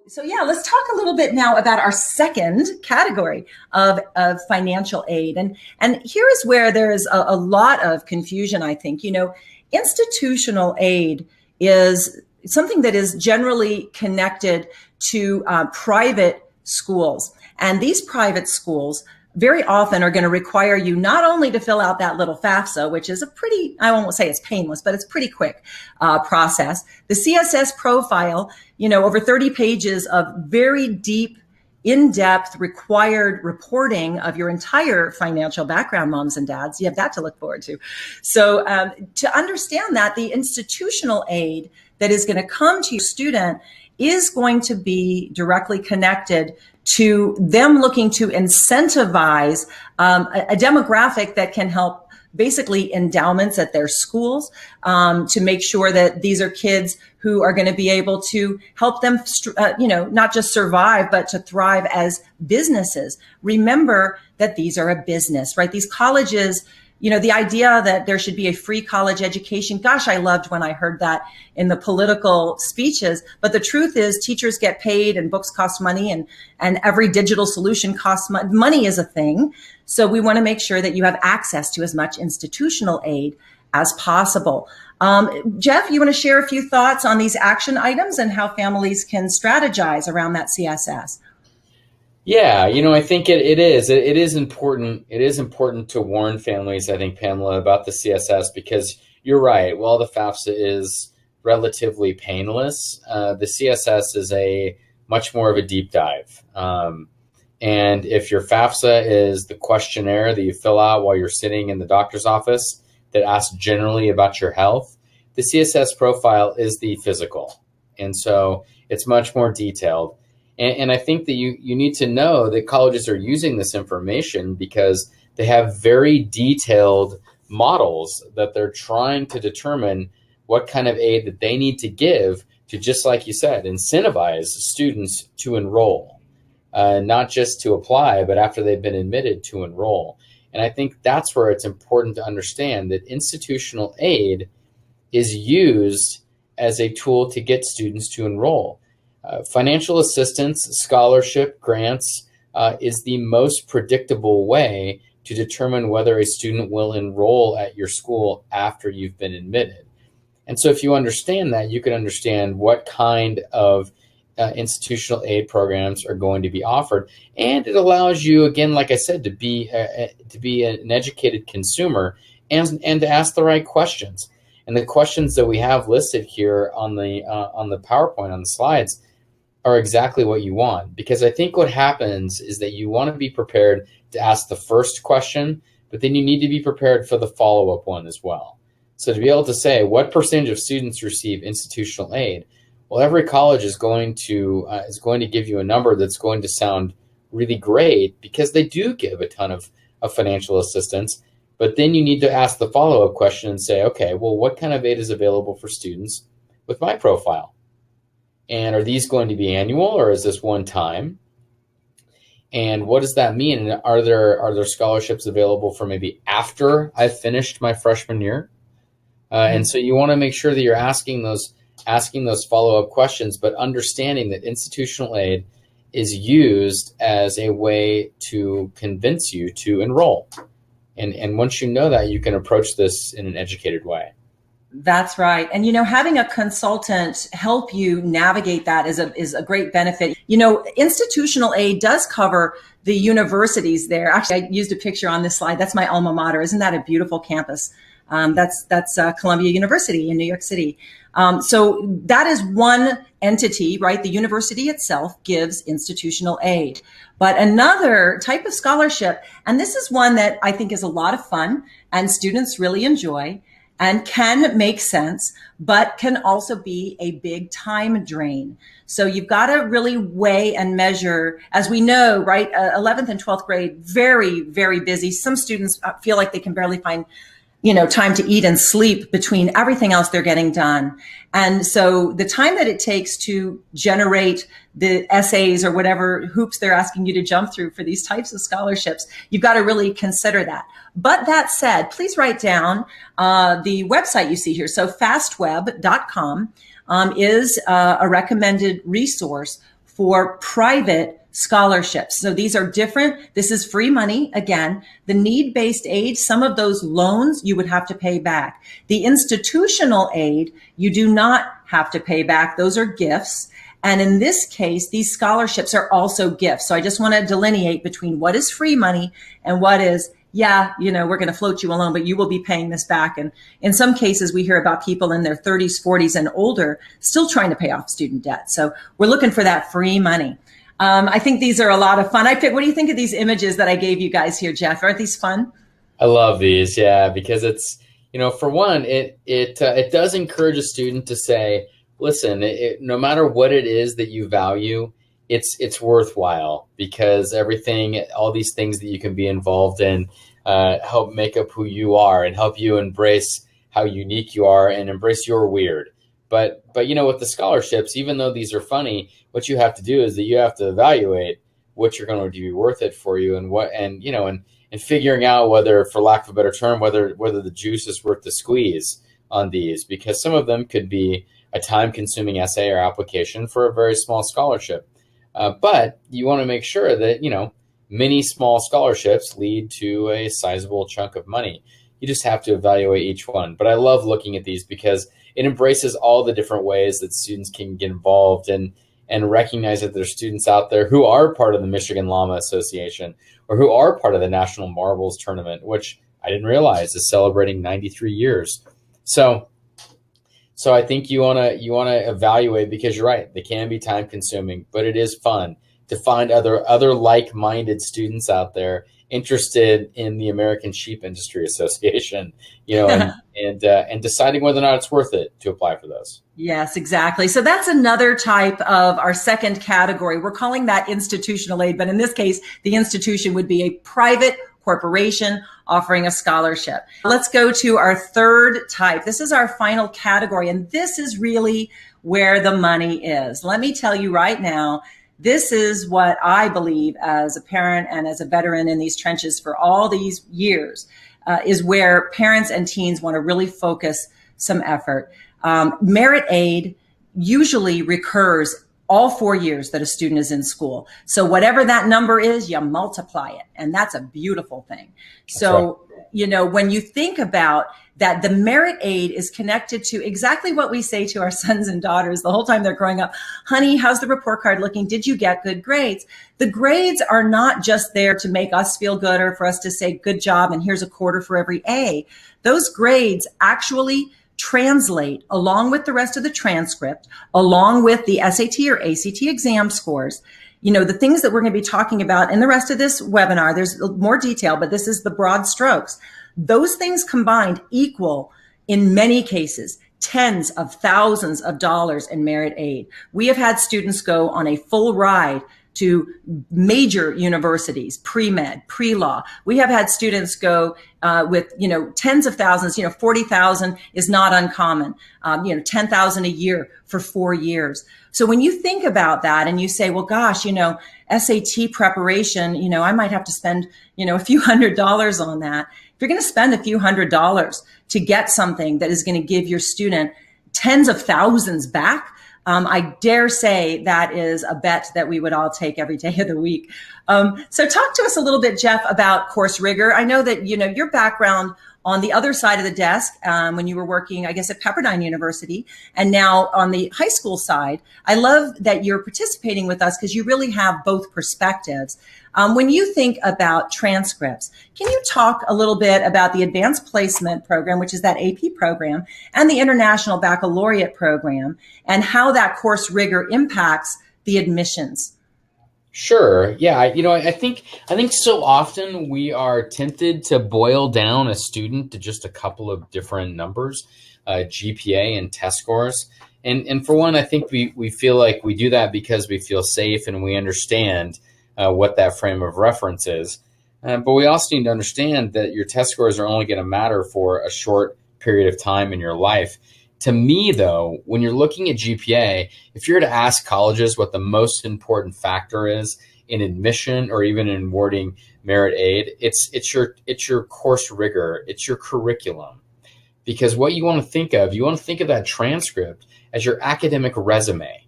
So yeah, let's talk a little bit now about our second category of financial aid. And here is where there's a lot of confusion, I think. Institutional aid is something that is generally connected to private schools. And these private schools very often are going to require you not only to fill out that little FAFSA, which is a pretty, I won't say it's painless, but it's pretty quick process. The CSS profile, over 30 pages of very deep, in-depth, required reporting of your entire financial background, moms and dads. You have that to look forward to. So to understand that, the institutional aid that is going to come to your student is going to be directly connected to them looking to incentivize a demographic that can help basically endowments at their schools to make sure that these are kids who are going to be able to help them, not just survive, but to thrive as businesses. Remember that these are a business, right? These colleges, the idea that there should be a free college education. Gosh, I loved when I heard that in the political speeches. But the truth is teachers get paid and books cost money and every digital solution costs money. Money is a thing. So we want to make sure that you have access to as much institutional aid as possible. Jeff, you want to share a few thoughts on these action items and how families can strategize around that CSS? Yeah, I think it is important. It is important to warn families, I think, Pamela, about the CSS, because you're right. While the FAFSA is relatively painless, the CSS is a much more of a deep dive. And if your FAFSA is the questionnaire that you fill out while you're sitting in the doctor's office that asks generally about your health, the CSS profile is the physical. And so it's much more detailed. And I think that you need to know that colleges are using this information because they have very detailed models that they're trying to determine what kind of aid that they need to give to, just like you said, incentivize students to enroll, not just to apply, but after they've been admitted to enroll. And I think that's where it's important to understand that institutional aid is used as a tool to get students to enroll. Financial assistance, scholarship, grants is the most predictable way to determine whether a student will enroll at your school after you've been admitted. And so if you understand that, you can understand what kind of institutional aid programs are going to be offered. And it allows you, again, like I said, to be an educated consumer and to ask the right questions. And the questions that we have listed here on the PowerPoint, on the slides, are exactly what you want. Because I think what happens is that you want to be prepared to ask the first question, but then you need to be prepared for the follow-up one as well. So to be able to say, what percentage of students receive institutional aid? Well, every college is going to give you a number that's going to sound really great because they do give a ton of financial assistance. But then you need to ask the follow-up question and say, okay, well, what kind of aid is available for students with my profile? And are these going to be annual, or is this one time? And what does that mean? And are there scholarships available for maybe after I've finished my freshman year? And so you want to make sure that you're asking those follow-up questions, but understanding that institutional aid is used as a way to convince you to enroll. And once you know that, you can approach this in an educated way. That's right. And, having a consultant help you navigate that is a great benefit. Institutional aid does cover the universities there. Actually, I used a picture on this slide. That's my alma mater. Isn't that a beautiful campus? That's Columbia University in New York City. So that is one entity, right? The university itself gives institutional aid. But another type of scholarship, and this is one that I think is a lot of fun and students really enjoy and can make sense, but can also be a big time drain. So you've got to really weigh and measure, as we know, right? 11th and 12th grade, very, very busy. Some students feel like they can barely find time to eat and sleep between everything else they're getting done. And so the time that it takes to generate the essays or whatever hoops they're asking you to jump through for these types of scholarships, you've got to really consider that. But that said, please write down the website you see here. So fastweb.com is a recommended resource for private scholarships. So these are different. This is free money. Again, the need-based aid, some of those loans you would have to pay back. The institutional aid, you do not have to pay back. Those are gifts. And in this case, these scholarships are also gifts. So I just want to delineate between what is free money and what is, yeah, we're going to float you a loan, but you will be paying this back. And in some cases, we hear about people in their 30s, 40s, and older still trying to pay off student debt. So we're looking for that free money. I think these are a lot of fun. What do you think of these images that I gave you guys here, Jeff? Aren't these fun? I love these, yeah, because it's, for one, it does encourage a student to say, listen, no matter what it is that you value, it's worthwhile, because all these things that you can be involved in help make up who you are and help you embrace how unique you are and embrace your weird. But with the scholarships, even though these are funny, what you have to do is that you have to evaluate what you're going to be worth it for you, and figuring out whether, for lack of a better term, whether the juice is worth the squeeze on these, because some of them could be a time-consuming essay or application for a very small scholarship. But you want to make sure that, many small scholarships lead to a sizable chunk of money. You just have to evaluate each one. But I love looking at these because it embraces all the different ways that students can get involved and recognize that there's students out there who are part of the Michigan Llama Association or who are part of the National Marbles Tournament, which I didn't realize is celebrating 93 years. So I think you want to evaluate, because you're right, they can be time consuming, but it is fun to find other like-minded students out there interested in the American Sheep Industry Association, and deciding whether or not it's worth it to apply for those. Yes, exactly. So that's another type of our second category. We're calling that institutional aid, but in this case, the institution would be a private corporation offering a scholarship. Let's go to our third type. This is our final category, and this is really where the money is. Let me tell you right now, this is what I believe, as a parent and as a veteran in these trenches for all these years, is where parents and teens want to really focus some effort. Merit aid usually recurs all 4 years that a student is in school. So whatever that number is, you multiply it. And that's a beautiful thing. So, right. When you think about that, the merit aid is connected to exactly what we say to our sons and daughters the whole time they're growing up. Honey, how's the report card looking? Did you get good grades? The grades are not just there to make us feel good or for us to say good job and here's a quarter for every A. Those grades actually translate along with the rest of the transcript, along with the SAT or ACT exam scores. The things that we're going to be talking about in the rest of this webinar, there's more detail, but this is the broad strokes. Those things combined equal, in many cases, tens of thousands of dollars in merit aid. We have had students go on a full ride to major universities, pre-med, pre-law. We have had students go with, tens of thousands, 40,000 is not uncommon, 10,000 a year for 4 years. So when you think about that and you say, well, gosh, SAT preparation, I might have to spend, a few $100s on that. If you're going to spend a few $100s to get something that is going to give your student tens of thousands back, I dare say that is a bet that we would all take every day of the week. So talk to us a little bit, Jeff, about course rigor. I know that, your background on the other side of the desk when you were working, I guess, at Pepperdine University, and now on the high school side. I love that you're participating with us because you really have both perspectives. When you think about transcripts, can you talk a little bit about the Advanced Placement Program, which is that AP program, and the International Baccalaureate Program, and how that course rigor impacts the admissions? Sure. Yeah. I think so often we are tempted to boil down a student to just a couple of different numbers, GPA and test scores. And for one, I think we feel like we do that because we feel safe and we understand what that frame of reference is. But we also need to understand that your test scores are only going to matter for a short period of time in your life. To me, though, when you're looking at GPA, if you're to ask colleges what the most important factor is in admission or even in awarding merit aid, it's your course rigor, it's your curriculum. Because what you want to think of that transcript as your academic resume.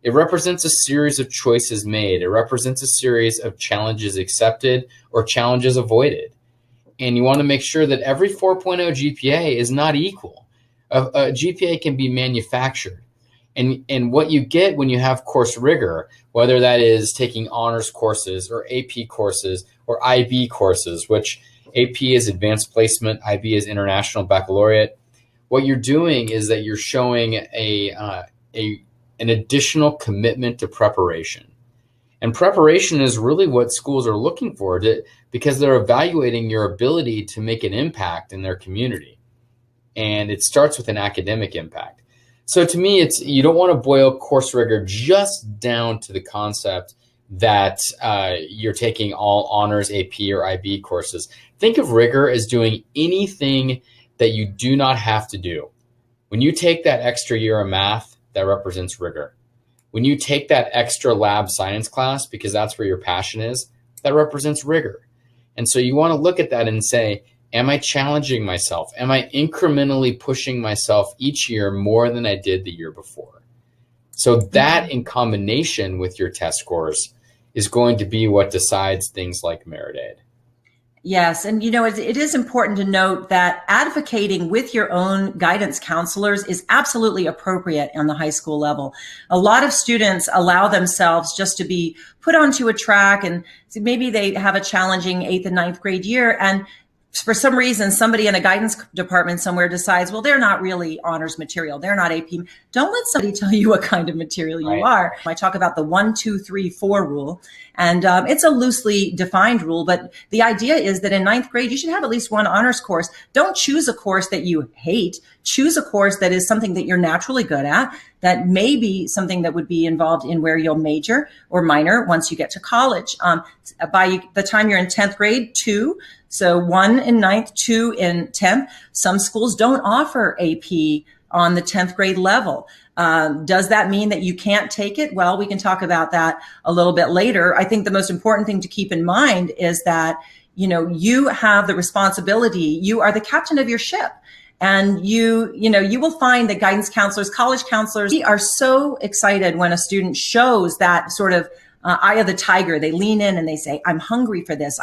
It represents a series of choices made. It represents a series of challenges accepted or challenges avoided. And you want to make sure that every 4.0 GPA is not equal. A GPA can be manufactured. And what you get when you have course rigor, whether that is taking honors courses or AP courses or IB courses, which AP is advanced placement, IB is international baccalaureate, what you're doing is that you're showing an additional commitment to preparation. And preparation is really what schools are looking for because they're evaluating your ability to make an impact in their community. And it starts with an academic impact. So to me, you don't want to boil course rigor just down to the concept that you're taking all honors AP or IB courses. Think of rigor as doing anything that you do not have to do. When you take that extra year of math, that represents rigor. When you take that extra lab science class, because that's where your passion is, that represents rigor. And so you want to look at that and say, am I challenging myself? Am I incrementally pushing myself each year more than I did the year before? So that in combination with your test scores is going to be what decides things like merit aid. Yes. And, it is important to note that advocating with your own guidance counselors is absolutely appropriate on the high school level. A lot of students allow themselves just to be put onto a track, and maybe they have a challenging 8th and 9th grade year, and for some reason, somebody in a guidance department somewhere decides, well, they're not really honors material. They're not AP. Don't let somebody tell you what kind of material you are. I talk about the 1, 2, 3, 4 rule, and it's a loosely defined rule. But the idea is that in 9th grade, you should have at least one honors course. Don't choose a course that you hate. Choose a course that is something that you're naturally good at, that may be something that would be involved in where you'll major or minor once you get to college. By the time you're in 10th grade, 2. So 1 in 9th, 2 in 10th. Some schools don't offer AP on the 10th grade level. Does that mean that you can't take it? Well, we can talk about that a little bit later. I think the most important thing to keep in mind is that, you have the responsibility. You are the captain of your ship. And you will find that guidance counselors, college counselors, we are so excited when a student shows that sort of eye of the tiger. They lean in and they say, I'm hungry for this.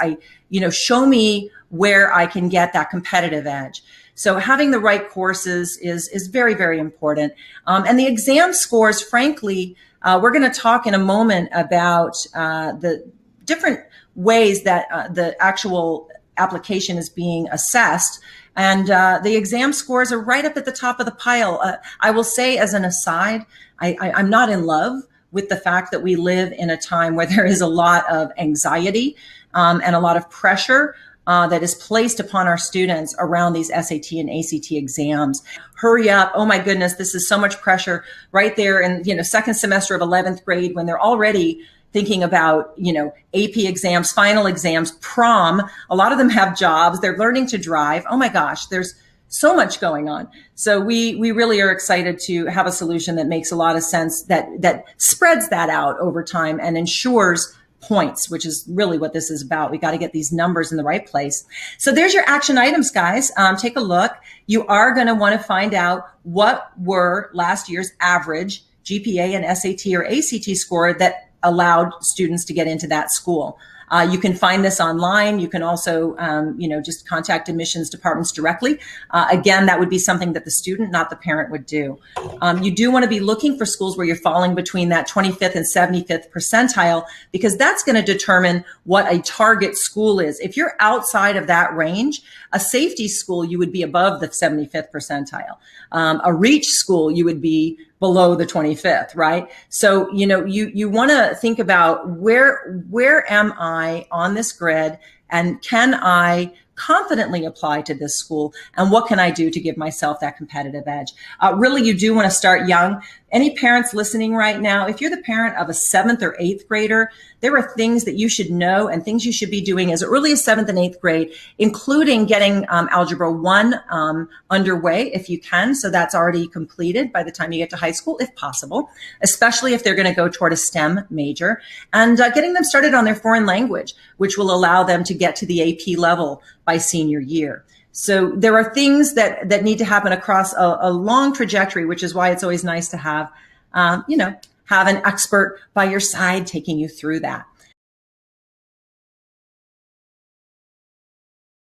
Show me where I can get that competitive edge. So having the right courses is very, very important. And the exam scores, frankly, we're going to talk in a moment about the different ways that the actual application is being assessed. And the exam scores are right up at the top of the pile. I will say as an aside, I'm not in love with the fact that we live in a time where there is a lot of anxiety and a lot of pressure that is placed upon our students around these SAT and ACT exams. Hurry up. Oh my goodness, this is so much pressure right there in, second semester of 11th grade when they're already thinking about, AP exams, final exams, prom. A lot of them have jobs. They're learning to drive. Oh my gosh, there's so much going on. So we really are excited to have a solution that makes a lot of sense, that spreads that out over time and ensures points, which is really what this is about. We got to get these numbers in the right place. So there's your action items, guys. Take a look. You are going to want to find out what were last year's average GPA and SAT or ACT score that allowed students to get into that school. You can find this online. You can also, just contact admissions departments directly. Again, that would be something that the student, not the parent, would do. You do want to be looking for schools where you're falling between that 25th and 75th percentile, because that's going to determine what a target school is. If you're outside of that range, a safety school, you would be above the 75th percentile. A reach school, you would be below the 25th, right? So, you want to think about where am I on this grid, and can I confidently apply to this school, and what can I do to give myself that competitive edge? Really, you do want to start young. Any parents listening right now, if you're the parent of a 7th or 8th grader, there are things that you should know and things you should be doing as early as 7th and 8th grade, including getting Algebra 1 underway if you can. So that's already completed by the time you get to high school, if possible, especially if they're going to go toward a STEM major, and getting them started on their foreign language, which will allow them to get to the AP level by senior year. So there are things that need to happen across a long trajectory, which is why it's always nice to have, have an expert by your side taking you through that.